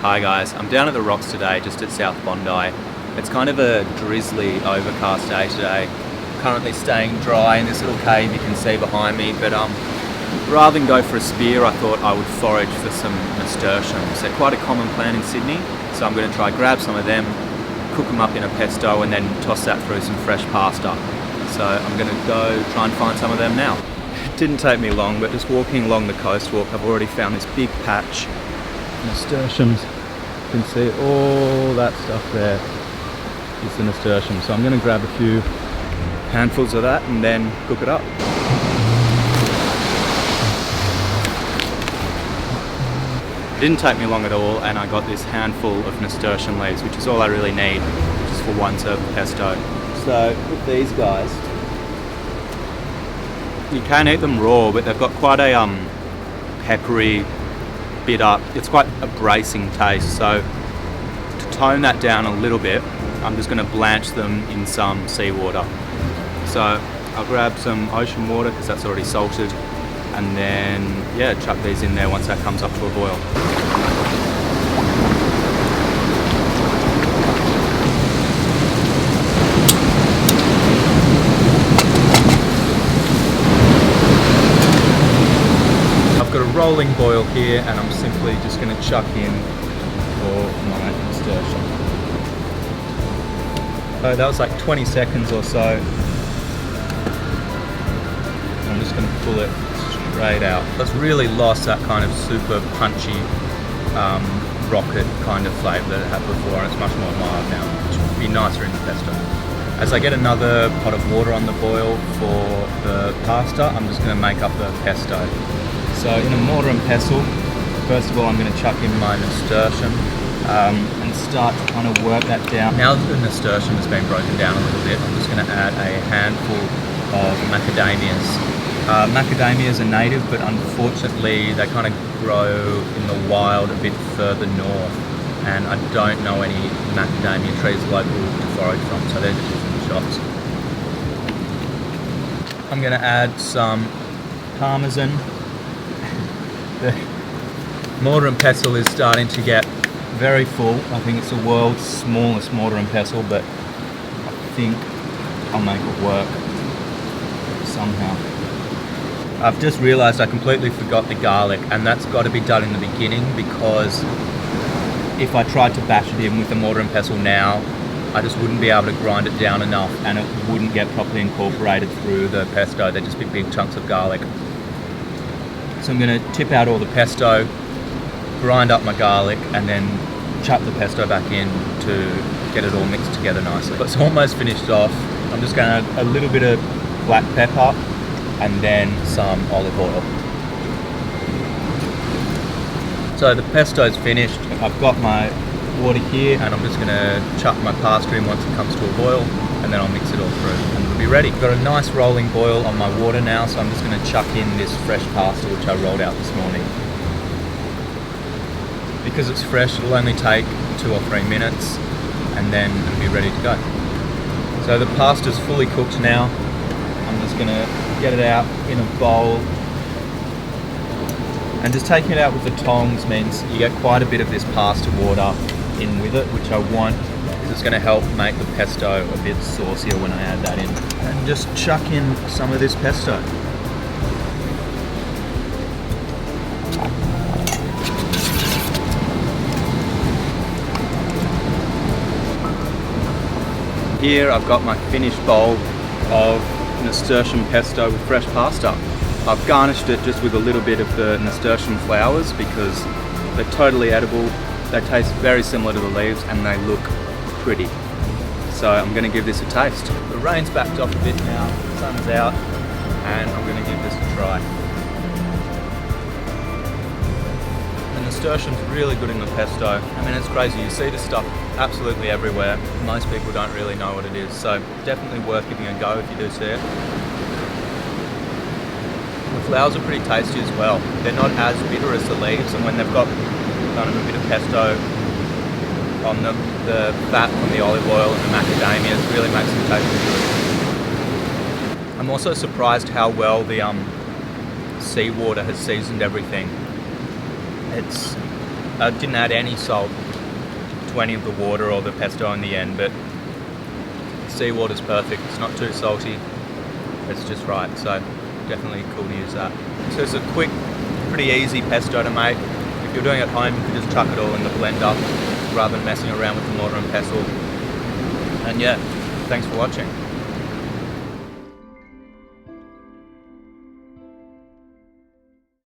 Hi guys, I'm down at the rocks today, just at South Bondi. It's kind of a drizzly, overcast day today. Currently staying dry in this little cave you can see behind me, but rather than go for a spear, I thought I would forage for some nasturtiums. They're quite a common plant in Sydney, so I'm going to try grab some of them, cook them up in a pesto, and then toss that through some fresh pasta. So I'm going to go try and find some of them now. It didn't take me long, but just walking along the coast walk, I've already found this big patch. Nasturtiums. You can see all that stuff there is the nasturtium. So I'm going to grab a few handfuls of that and then cook it up. It didn't take me long at all, and I got this handful of nasturtium leaves, which is all I really need, just for one serve of pesto. So with these guys, you can eat them raw, but they've got quite a peppery, bitter, it's quite a bracing taste. So to tone that down a little bit, I'm just going to blanch them in some seawater. So I'll grab some ocean water because that's already salted, and then yeah, chuck these in there once that comes up to a boil. I've got a rolling boil here, and I'm simply just going to chuck in for my nasturtium. So that was like 20 seconds or so. I'm just going to pull it straight out. It's really lost that kind of super punchy rocket kind of flavour that it had before, and it's much more mild now, which would be nicer in the pesto. As I get another pot of water on the boil for the pasta, I'm just going to make up the pesto. So in a mortar and pestle, first of all I'm going to chuck in my nasturtium and start to kind of work that down. Now that the nasturtium has been broken down a little bit, I'm just going to add a handful of macadamias. Macadamias are native, but unfortunately they kind of grow in the wild a bit further north, and I don't know any macadamia trees local to forage from, so they're just from the shops. I'm going to add some parmesan. The mortar and pestle is starting to get very full. I think it's the world's smallest mortar and pestle, but I think I'll make it work somehow. I've just realised I completely forgot the garlic, and that's got to be done in the beginning, because if I tried to bash it in with the mortar and pestle now, I just wouldn't be able to grind it down enough, and it wouldn't get properly incorporated through the pesto. They'd just be big chunks of garlic. So I'm going to tip out all the pesto, grind up my garlic, and then chuck the pesto back in to get it all mixed together nicely. It's almost finished off. I'm just going to add a little bit of black pepper and then some olive oil. So the pesto's finished. I've got my water here, and I'm just going to chuck my pasta in once it comes to a boil, and then I'll mix it all through and it'll be ready. I've got a nice rolling boil on my water now, so I'm just going to chuck in this fresh pasta which I rolled out this morning. Because it's fresh, it'll only take 2 or 3 minutes, and then it'll be ready to go. So the pasta's fully cooked now. I'm just going to get it out in a bowl, and just taking it out with the tongs means you get quite a bit of this pasta water in with it, which I want, because it's going to help make the pesto a bit saucier when I add that in. And just chuck in some of this pesto. Here I've got my finished bowl of nasturtium pesto with fresh pasta. I've garnished it just with a little bit of the nasturtium flowers because they're totally edible. They taste very similar to the leaves, and they look pretty. So I'm going to give this a taste. The rain's backed off a bit now, the sun's out, and I'm going to give this a try. The nasturtium's really good in the pesto. I mean, it's crazy. You see this stuff absolutely everywhere. Most people don't really know what it is, so definitely worth giving a go if you do see it. The flowers are pretty tasty as well. They're not as bitter as the leaves, and when they've got kind of a bit of pesto on the fat from the olive oil and the macadamias, really makes them taste good. I'm also surprised how well the seawater has seasoned everything. It's I didn't add any salt to any of the water or the pesto in the end, but seawater's perfect. It's not too salty. It's just right, so definitely cool to use that. So it's a quick, pretty easy pesto to make. If you're doing it at home, you can just chuck it all in the blender rather than messing around with the mortar and pestle. And yeah, thanks for watching.